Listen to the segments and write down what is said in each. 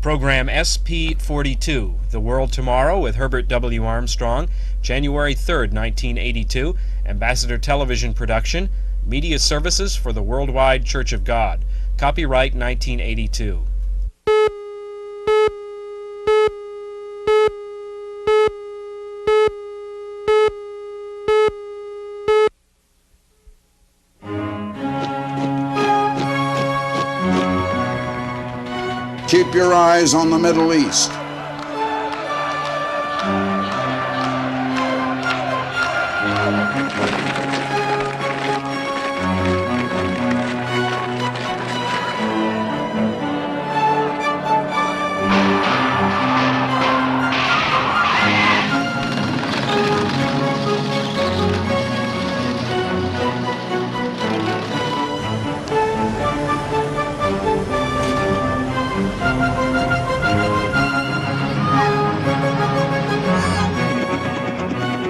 Program SP42, The World Tomorrow with Herbert W. Armstrong, January 3, 1982, Ambassador Television Production, Media Services for the Worldwide Church of God. Copyright 1982. Keep your eyes on the Middle East.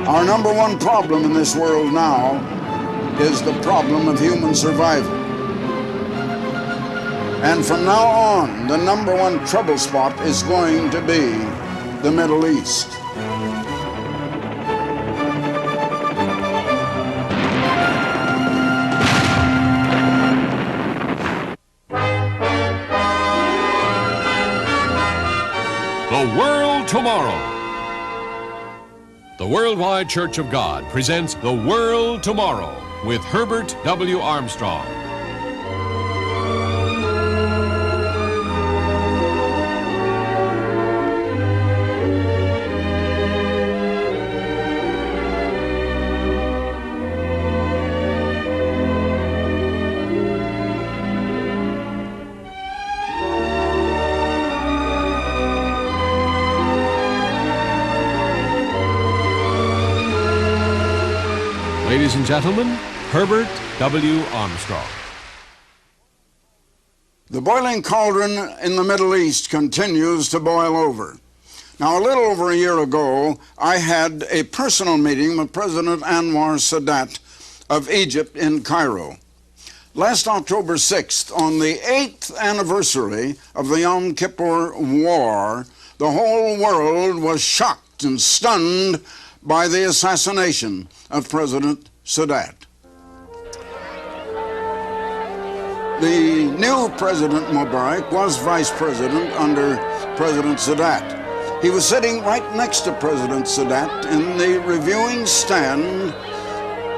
Our number one problem in this world now is the problem of human survival. And from now on, the number one trouble spot is going to be the Middle East. The World Tomorrow. The Worldwide Church of God presents The World Tomorrow with Herbert W. Armstrong. Ladies and gentlemen, Herbert W. Armstrong. The boiling cauldron in the Middle East continues to boil over. Now, a little over a year ago, I had a personal meeting with President Anwar Sadat of Egypt in Cairo. Last October 6th, on the 8th anniversary of the Yom Kippur War, the whole world was shocked and stunned by the assassination of President Sadat. The new President Mubarak was vice president under President Sadat. He was sitting right next to President Sadat in the reviewing stand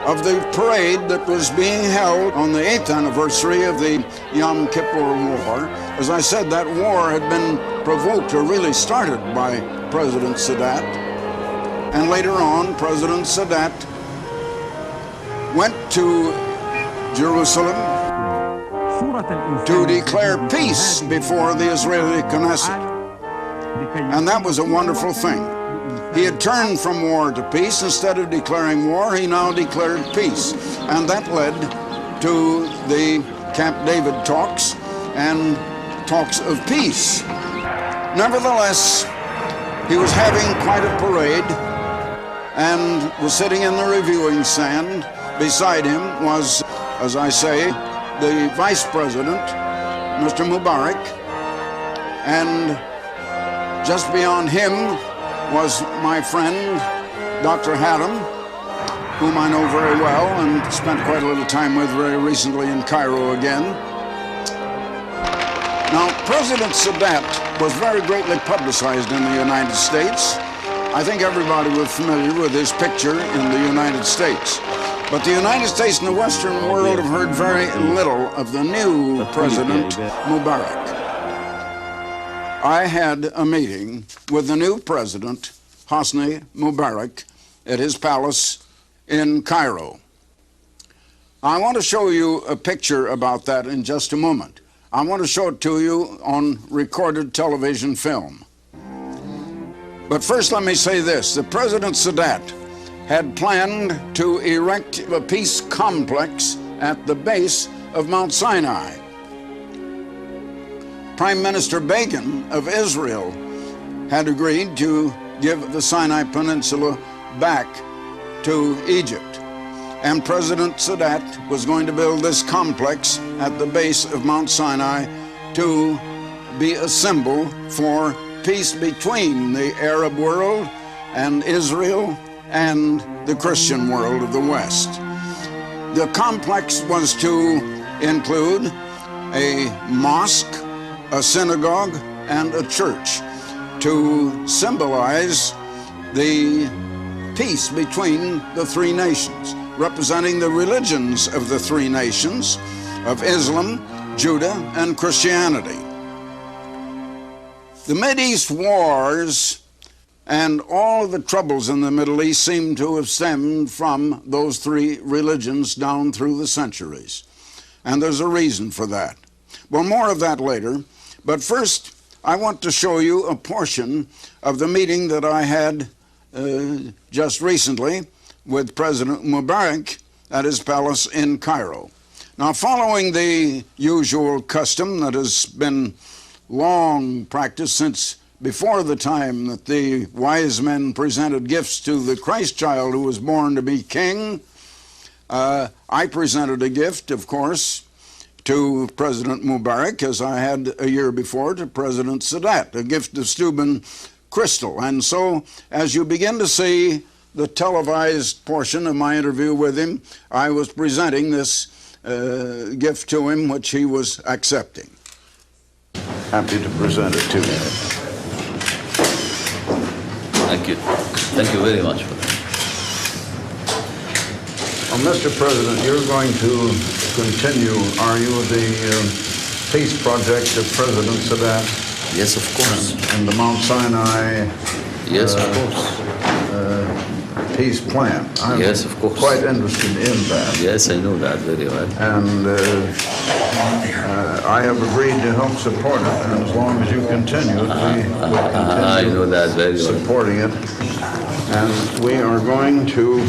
of the parade that was being held on the 8th anniversary of the Yom Kippur War. As I said, that war had been provoked, or really started, by President Sadat. And later on, President Sadat went to Jerusalem to declare peace before the Israeli Knesset. And that was a wonderful thing. He had turned from war to peace. Instead of declaring war, he now declared peace. And that led to the Camp David talks and talks of peace. Nevertheless, he was having quite a parade and was sitting in the reviewing stand. Beside him was, as I say, the vice president, Mr. Mubarak, and just beyond him was my friend, Dr. Haddam, whom I know very well and spent quite a little time with very recently in Cairo again. Now, President Sadat was very greatly publicized in the United States. I think everybody was familiar with his picture in the United States. But the United States and the Western world have heard very little of the new President Mubarak. I had a meeting with the new president, Hosni Mubarak, at his palace in Cairo. I want to show you a picture about that in just a moment. I want to show it to you on recorded television film. But first let me say this. The President Sadat had planned to erect a peace complex at the base of Mount Sinai. Prime Minister Begin of Israel had agreed to give the Sinai Peninsula back to Egypt. And President Sadat was going to build this complex at the base of Mount Sinai to be a symbol for peace between the Arab world and Israel and the Christian world of the West. The complex was to include a mosque, a synagogue, and a church to symbolize the peace between the three nations, representing the religions of the three nations of Islam, Judah, and Christianity. The Mideast wars and all of the troubles in the Middle East seem to have stemmed from those three religions down through the centuries. And there's a reason for that. Well, more of that later. But first, I want to show you a portion of the meeting that I had just recently with President Mubarak at his palace in Cairo. Now, following the usual custom that has been long practiced since before the time that the wise men presented gifts to the Christ child who was born to be king, I presented a gift, of course, to President Mubarak, as I had a year before to President Sadat, a gift of Steuben crystal. And so, as you begin to see the televised portion of my interview with him, I was presenting this gift to him, which he was accepting. Happy to present it to you. Thank you. Thank you very much for that. Well, Mr. President, you're going to continue, are you, the peace project of President Sadat? Yes, of course. And the Mount Sinai Yes, of course. peace plan. I'm Yes, of course. quite interested in that. Yes, I know that very well. And I have agreed to help support it, and as long as you continue, we will I continue know that very well. supporting it. And we are going to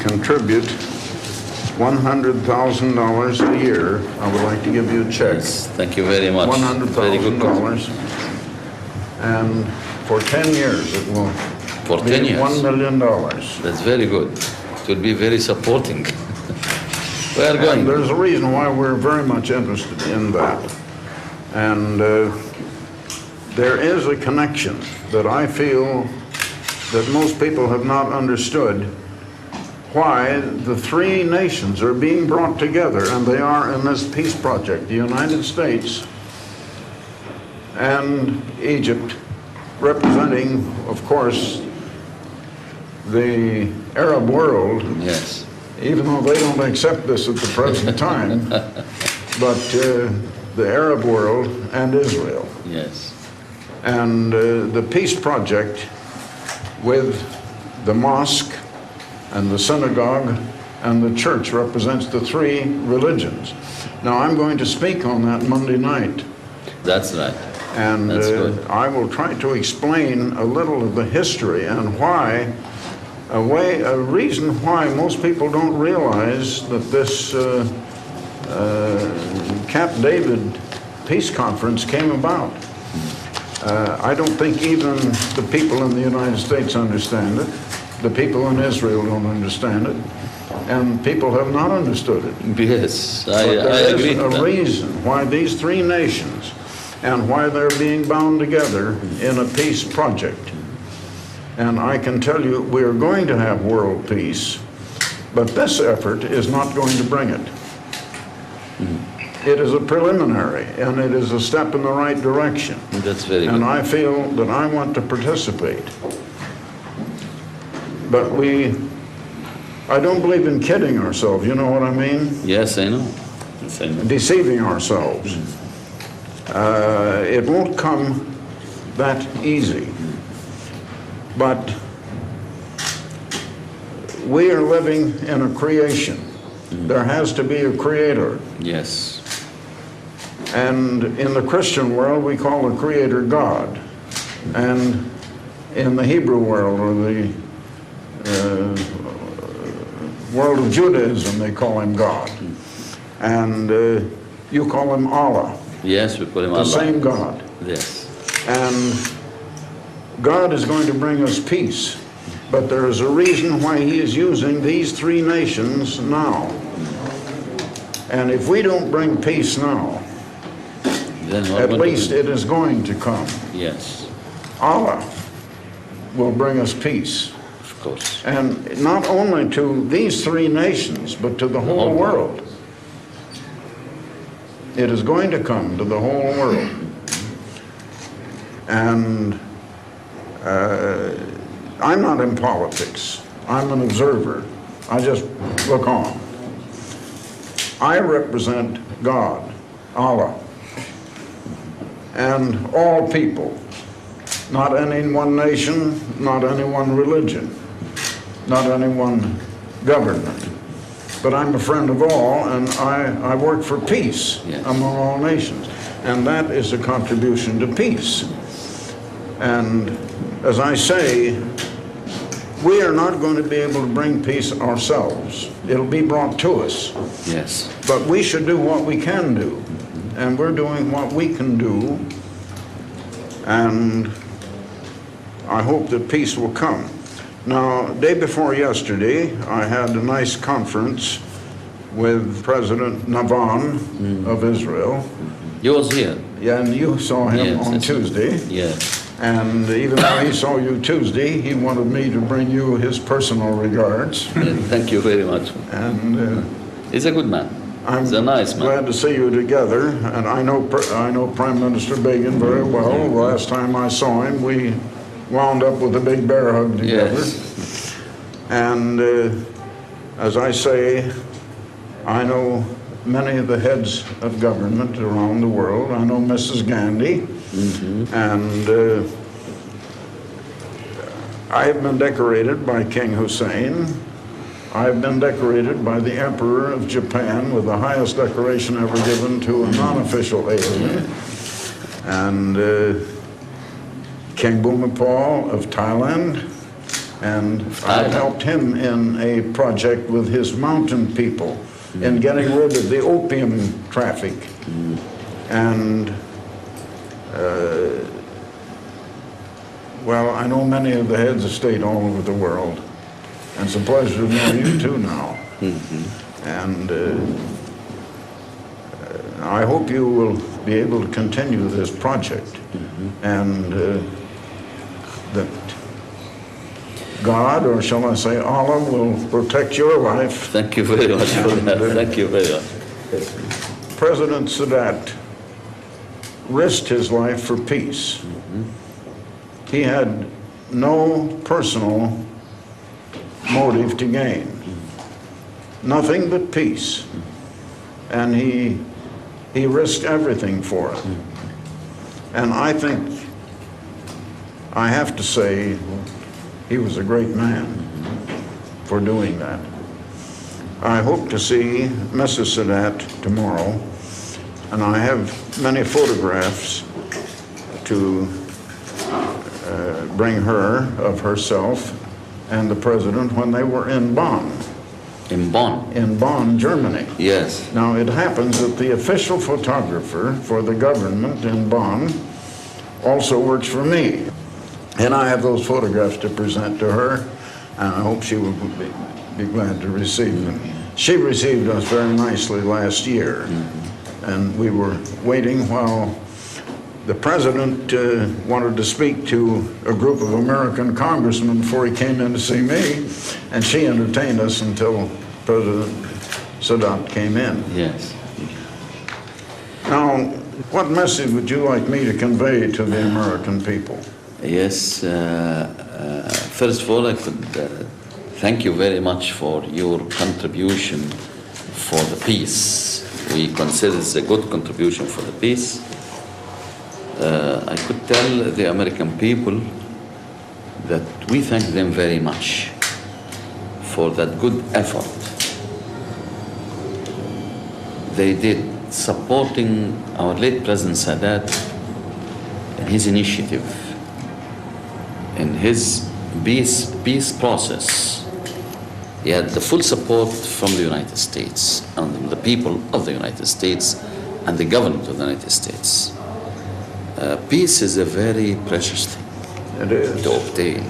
contribute $100,000 a year. I would like to give you a check. Yes, thank you very much. Very good. $100,000. And for 10 years it will For 10 be years. $1 million. That's very good. It will be very supporting. We are going. And there's a reason why we're very much interested in that. And there is a connection that I feel that most people have not understood, why the three nations are being brought together, and they are in this peace project. The United States and Egypt, representing, of course, the Arab world, Yes. even though they don't accept this at the present time, but the Arab world and Israel. Yes. And the peace project with the mosque and the synagogue and the church represents the three religions. Now, I'm going to speak on that Monday night. That's right. And That's good. I will try to explain a little of the history and why, a reason why most people don't realize that this Camp David peace conference came about. I don't think even the people in the United States understand it. The people in Israel don't understand it. And people have not understood it. Yes, But I there agree is to a that. reason why these three nations and why they're being bound together in a peace project. And I can tell you, we are going to have world peace, but this effort is not going to bring it. It is a preliminary, and it is a step in the right direction. That's very And good. I feel that I want to participate. But I don't believe in kidding ourselves, you know what I mean? Yes, I know. Yes, I know. Deceiving ourselves. It won't come that easy. But we are living in a creation. There has to be a creator. Yes. And in the Christian world, we call the creator God. And in the Hebrew world, or the world of Judaism, they call him God. And you call him Allah, Yes, we call him the Allah. same God. Yes. And God is going to bring us peace. But there is a reason why he is using these three nations now. And if we don't bring peace now, Then what At will least we- it is going to come. Yes, Allah will bring us peace. of course. And not only to these three nations, but to the whole world. It is going to come to the whole world. And I'm not in politics. I'm an observer. I just look on. I represent God, Allah, and all people. Not any one nation, not any one religion, not any one government. But I'm a friend of all, and I work for peace Yes. among all nations. And that is a contribution to peace. And as I say, we are not going to be able to bring peace ourselves. It'll be brought to us. Yes, But we should do what we can do. And we're doing what we can do. And I hope that peace will come. Now, day before yesterday, I had a nice conference with President Navan of Israel. you was here. Yeah, and you saw him Yes, on yes. Tuesday. Yes, And even though he saw you Tuesday, he wanted me to bring you his personal regards. thank you very much. And He's a good man. I'm He's a nice man. glad to see you together. And I know Prime Minister Begin very well. The last time I saw him, we wound up with a big bear hug together. Yes, And as I say, I know many of the heads of government around the world. I know Mrs. Gandhi. And I have been decorated by King Hussein. I've been decorated by the Emperor of Japan with the highest decoration ever given to a non-official alien. And King Bhumipal of Thailand. And I helped him in a project with his mountain people in getting rid of the opium traffic. And well, I know many of the heads of state all over the world, and it's a pleasure to know you too now. And I hope you will be able to continue this project, and that God, or shall I say Allah, will protect your life. thank you very much for that. Thank you very much. President Sadat risked his life for peace. He had no personal motive to gain, nothing but peace, and he risked everything for it. And I think I have to say he was a great man for doing that. I hope to see Mrs. Sadat tomorrow, and I have many photographs to bring her of herself and the president when they were in Bonn, In Bonn? Germany. Yes. Now, it happens that the official photographer for the government in Bonn also works for me. And I have those photographs to present to her, and I hope she will be glad to receive them. She received us very nicely last year, and we were waiting while the president wanted to speak to a group of American congressmen before he came in to see me, and she entertained us until President Sadat came in. Yes. Now, what message would you like me to convey to the American people? Yes, first of all, I could thank you very much for your contribution for the peace. We consider this a good contribution for the peace. I could tell the American people that we thank them very much for that good effort they did supporting our late President Sadat in his initiative, in his peace process. He had the full support from the United States and the people of the United States and the government of the United States. Peace is a very precious thing It is. to obtain.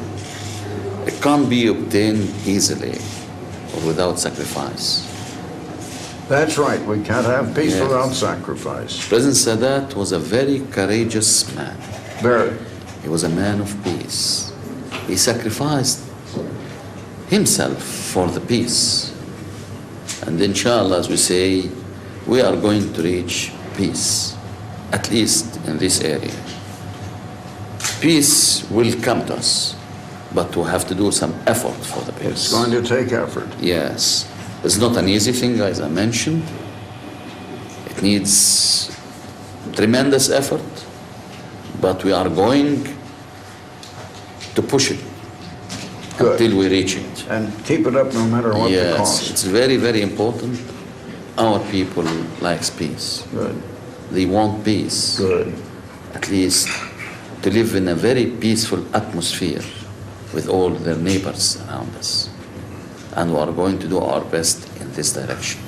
It can't be obtained easily or without sacrifice. That's right. We can't have peace Yes. without sacrifice. President Sadat was a very courageous man. Very. He was a man of peace. He sacrificed himself for the peace. And inshallah, as we say, we are going to reach peace, at least in this area. Peace will come to us, but we have to do some effort for the peace. It's going to take effort. Yes. It's not an easy thing, as I mentioned. It needs tremendous effort, but we are going to push it Good. until we reach it. And keep it up no matter what the Yes, cost. it's very, very important. Our people likes peace. Good. They want peace. Good. At least to live in a very peaceful atmosphere with all their neighbors around us. And we are going to do our best in this direction.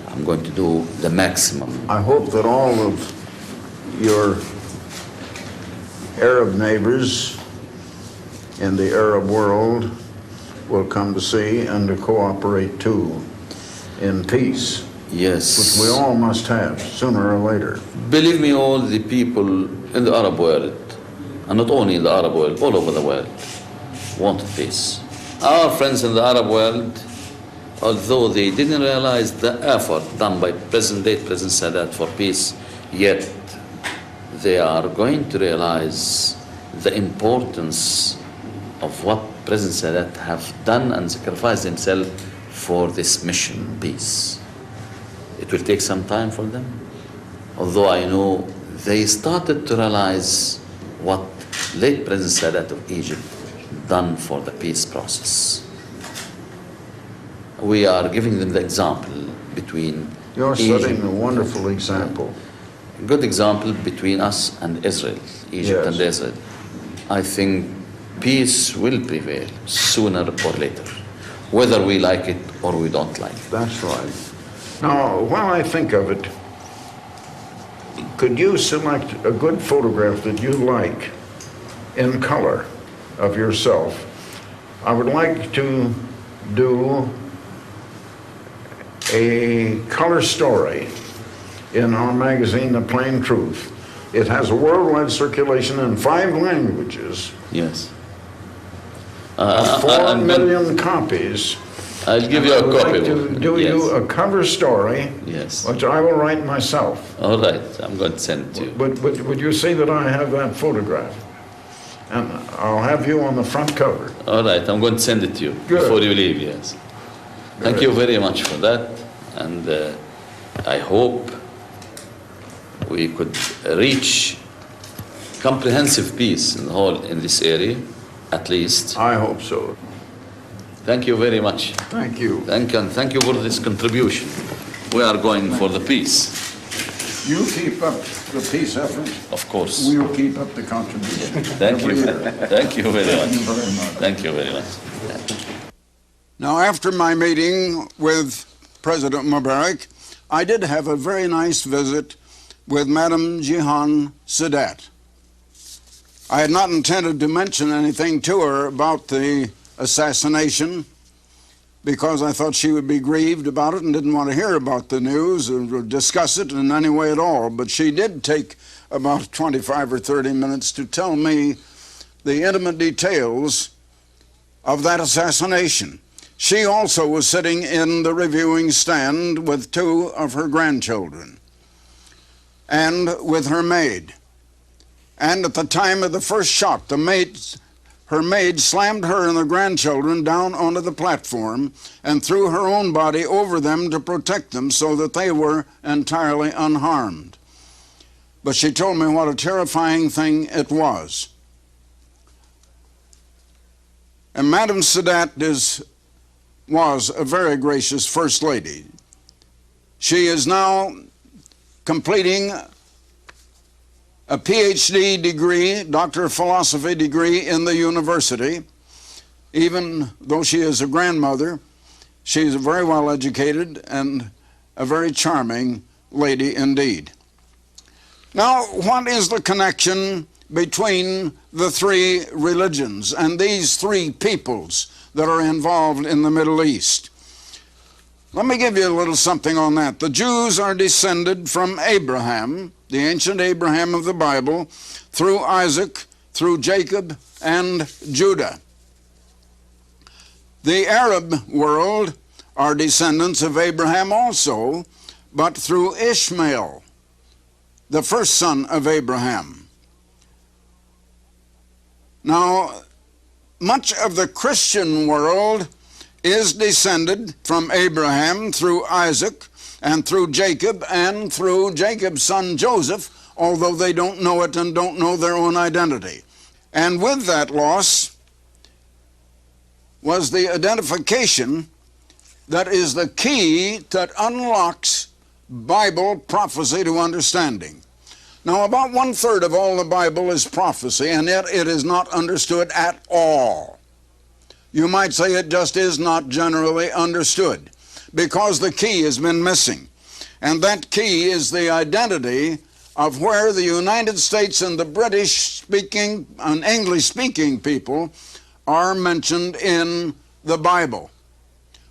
I'm going to do the maximum. I hope that all of your Arab neighbors in the Arab world will come to see and to cooperate too in peace, Yes. which we all must have sooner or later. Believe me, all the people in the Arab world, and not only in the Arab world, all over the world, wanted peace. Our friends in the Arab world, although they didn't realize the effort done by President Sadat for peace, yet they are going to realize the importance of what President Sadat have done and sacrificed himself for this mission, peace. It will take some time for them, although I know they started to realize what late President Sadat of Egypt done for the peace process. We are giving them the example between You're Egypt, setting a wonderful example. a good example between us and Israel, Egypt Yes. and Israel. I think peace will prevail sooner or later, whether we like it or we don't like it. That's right. Now, while I think of it, could you select a good photograph that you like in color of yourself? I would like to do a color story in our magazine, The Plain Truth. It has a worldwide circulation in 5 languages, Yes. 4 million copies. I'll give you I a would copy. like to do Yes. you a cover story, Yes. which I will write myself. All right, I'm going to send it to you. But would you see that I have that photograph? And I'll have you on the front cover. All right, I'm going to send it to you Good. before you leave, yes. Thank you very much for that, and I hope we could reach comprehensive peace in the whole, in this area, at least. I hope so. Thank you very much. Thank you. Thank you for this contribution. We are going for the peace, You keep up the peace effort. of course. We'll keep up the contribution. Thank you. every year. Thank you very Thank much. you very much. Thank you very much. Now, after my meeting with President Mubarak, I did have a very nice visit with Madam Jihan Sadat. I had not intended to mention anything to her about the assassination because I thought she would be grieved about it and didn't want to hear about the news or discuss it in any way at all. But she did take about 25 or 30 minutes to tell me the intimate details of that assassination. She also was sitting in the reviewing stand with 2 of her grandchildren and with her maid. And at the time of the first shot, her maid slammed her and the grandchildren down onto the platform and threw her own body over them to protect them so that they were entirely unharmed. But she told me what a terrifying thing it was. And Madam Sadat was a very gracious First Lady. She is now completing a PhD degree, Doctor of Philosophy degree in the university. Even though she is a grandmother, she's very well educated and a very charming lady indeed. Now, what is the connection between the 3 religions and these 3 peoples that are involved in the Middle East? Let me give you a little something on that. The Jews are descended from Abraham, the ancient Abraham of the Bible, through Isaac, through Jacob, and Judah. The Arab world are descendants of Abraham also, but through Ishmael, the first son of Abraham. Now, much of the Christian world is descended from Abraham through Isaac and through Jacob and through Jacob's son Joseph, although they don't know it and don't know their own identity. And with that loss was the identification that is the key that unlocks Bible prophecy to understanding. Now, about 1/3 of all the Bible is prophecy, and yet it is not understood at all. You might say it just is not generally understood because the key has been missing. And that key is the identity of where the United States and the British-speaking and English-speaking people are mentioned in the Bible.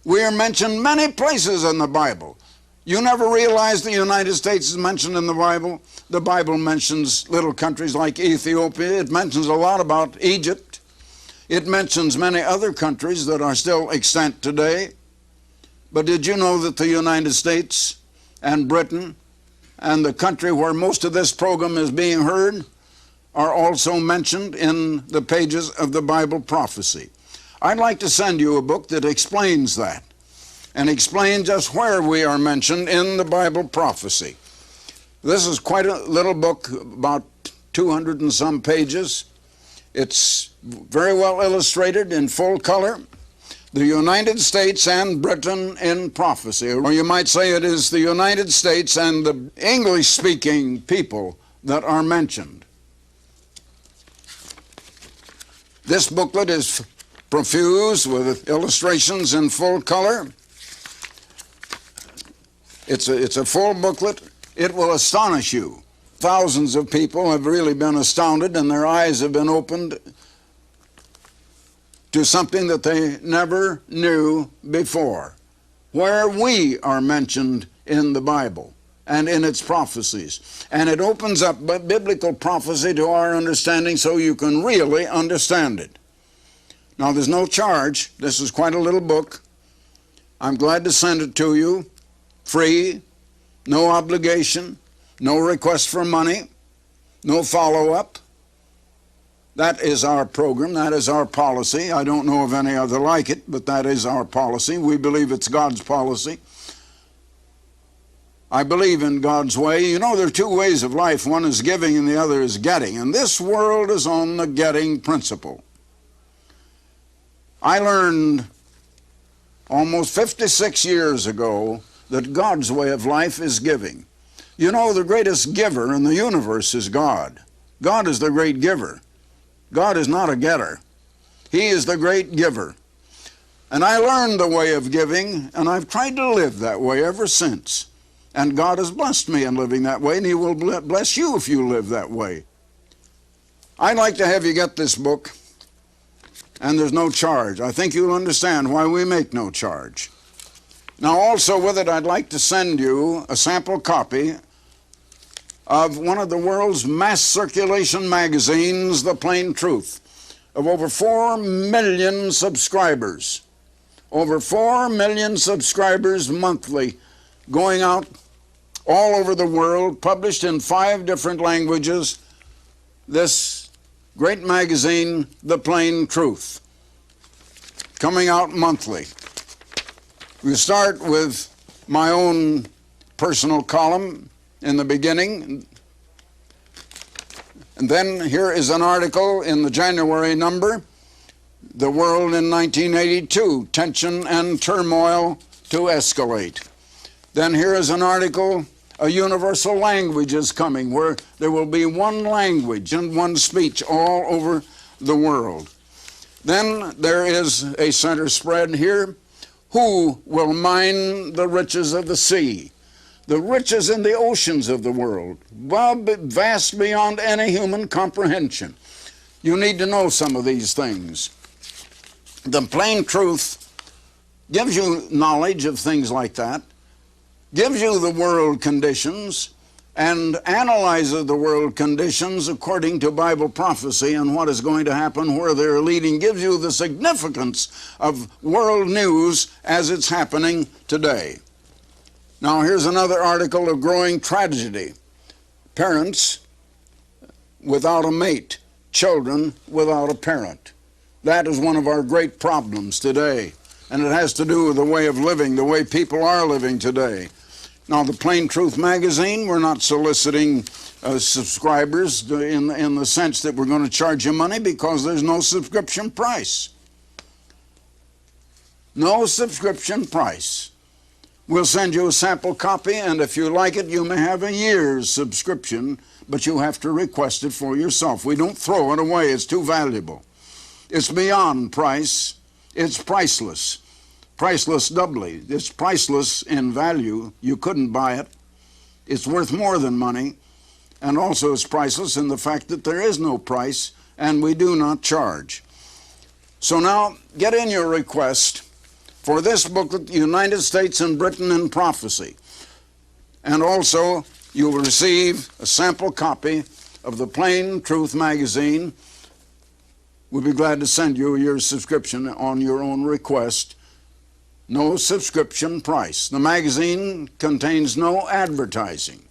We are mentioned many places in the Bible. You never realize the United States is mentioned in the Bible. The Bible mentions little countries like Ethiopia. It mentions a lot about Egypt. It mentions many other countries that are still extant today. But did you know that the United States and Britain and the country where most of this program is being heard are also mentioned in the pages of the Bible prophecy? I'd like to send you a book that explains that and explains just where we are mentioned in the Bible prophecy. This is quite a little book, about 200 and some pages. It's very well illustrated in full color. The United States and Britain in prophecy, or you might say it is the United States and the English-speaking people that are mentioned. This booklet is profuse with illustrations in full color. It's a full booklet. It will astonish you. Thousands of people have really been astounded, and their eyes have been opened to something that they never knew before, where we are mentioned in the Bible and in its prophecies. And it opens up biblical prophecy to our understanding so you can really understand it. Now, there's no charge. This is quite a little book. I'm glad to send it to you, free, no obligation, no request for money, no follow-up. That is our program. That is our policy. I don't know of any other like it, but that is our policy. We believe it's God's policy. I believe in God's way. You know, there are two ways of life. One is giving and the other is getting. And this world is on the getting principle. I learned almost 56 years ago that God's way of life is giving. You know, the greatest giver in the universe is God. God is the great giver. God is not a getter. He is the great giver. And I learned the way of giving, and I've tried to live that way ever since. And God has blessed me in living that way, and He will bless you if you live that way. I'd like to have you get this book, and there's no charge. I think you'll understand why we make no charge. Now, also with it, I'd like to send you a sample copy of one of the world's mass circulation magazines, The Plain Truth, of over 4 million subscribers. Over 4 million subscribers monthly, going out all over the world, published in 5 different languages. This great magazine, The Plain Truth, coming out monthly. We start with my own personal column in the beginning, and then here is an article in the January number, The World in 1982, Tension and Turmoil to Escalate. Then here is an article, A Universal Language is Coming, where there will be one language and one speech all over the world. Then there is a center spread here, Who will mine the riches of the sea? The riches in the oceans of the world, vast beyond any human comprehension. You need to know some of these things. The Plain Truth gives you knowledge of things like that, gives you the world conditions, and analyzes the world conditions according to Bible prophecy and what is going to happen, where they're leading, gives you the significance of world news as it's happening today. Now here's another article of growing tragedy. Parents without a mate, children without a parent. That is one of our great problems today, and it has to do with the way of living, the way people are living today. Now, the Plain Truth magazine, we're not soliciting subscribers in the sense that we're going to charge you money, because there's no subscription price. No subscription price. We'll send you a sample copy, and if you like it, you may have a year's subscription, but you have to request it for yourself. We don't throw it away. It's too valuable. It's beyond price. It's priceless. Priceless doubly. It's priceless in value. You couldn't buy it. It's worth more than money. And also it's priceless in the fact that there is no price, and we do not charge. So now, get in your request for this booklet, United States and Britain in Prophecy. And also, you will receive a sample copy of the Plain Truth magazine. We'll be glad to send you your subscription on your own request. No subscription price. The magazine contains no advertising.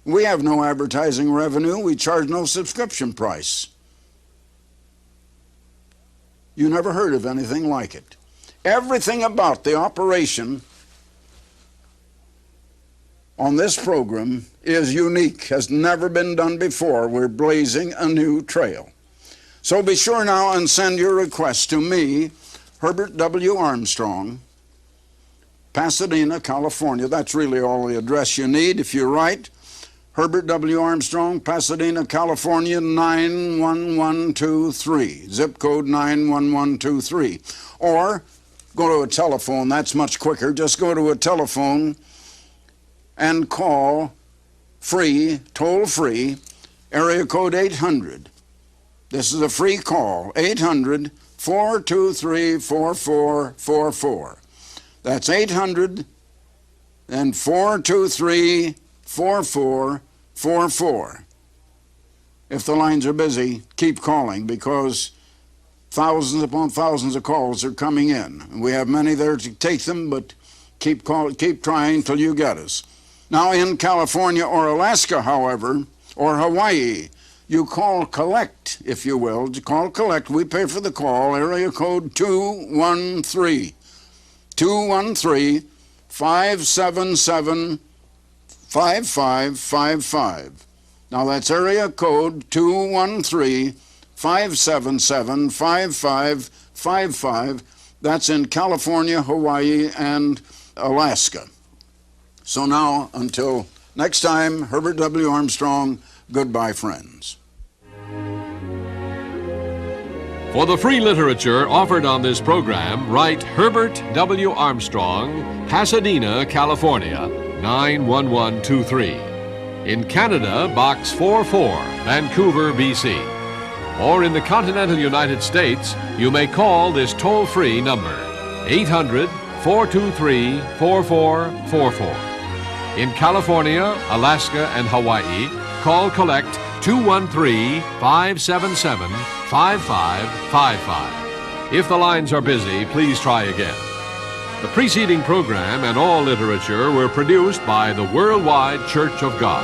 We have no advertising revenue. We charge no subscription price. You never heard of anything like it. Everything about the operation on this program is unique, has never been done before. We're blazing a new trail. So be sure now and send your request to me, Herbert W. Armstrong, Pasadena, California. That's really all the address you need. If you write, Herbert W. Armstrong, Pasadena, California, 91123, zip code 91123. Or go to a telephone. That's much quicker. Just go to a telephone and call free, toll free, area code 800. This is a free call, 800-423-4444. That's 800 and 423-4444. If the lines are busy, keep calling, because thousands upon thousands of calls are coming in. We have many there to take them, but keep trying till you get us. Now in California or Alaska, however, or Hawaii, you call collect, if you will. Call collect. We pay for the call. Area code 213-577-5555. Now that's area code 213-577-5555. That's in California, Hawaii, and Alaska. So now, until next time, Herbert W. Armstrong, goodbye, friends. For the free literature offered on this program, write Herbert W. Armstrong, Pasadena, California, 91123. In Canada, Box 44, Vancouver, BC. Or in the continental United States, you may call this toll-free number, 800-423-4444. In California, Alaska, and Hawaii, call collect 213-577-5555. If the lines are busy, please try again. The preceding program and all literature were produced by the Worldwide Church of God.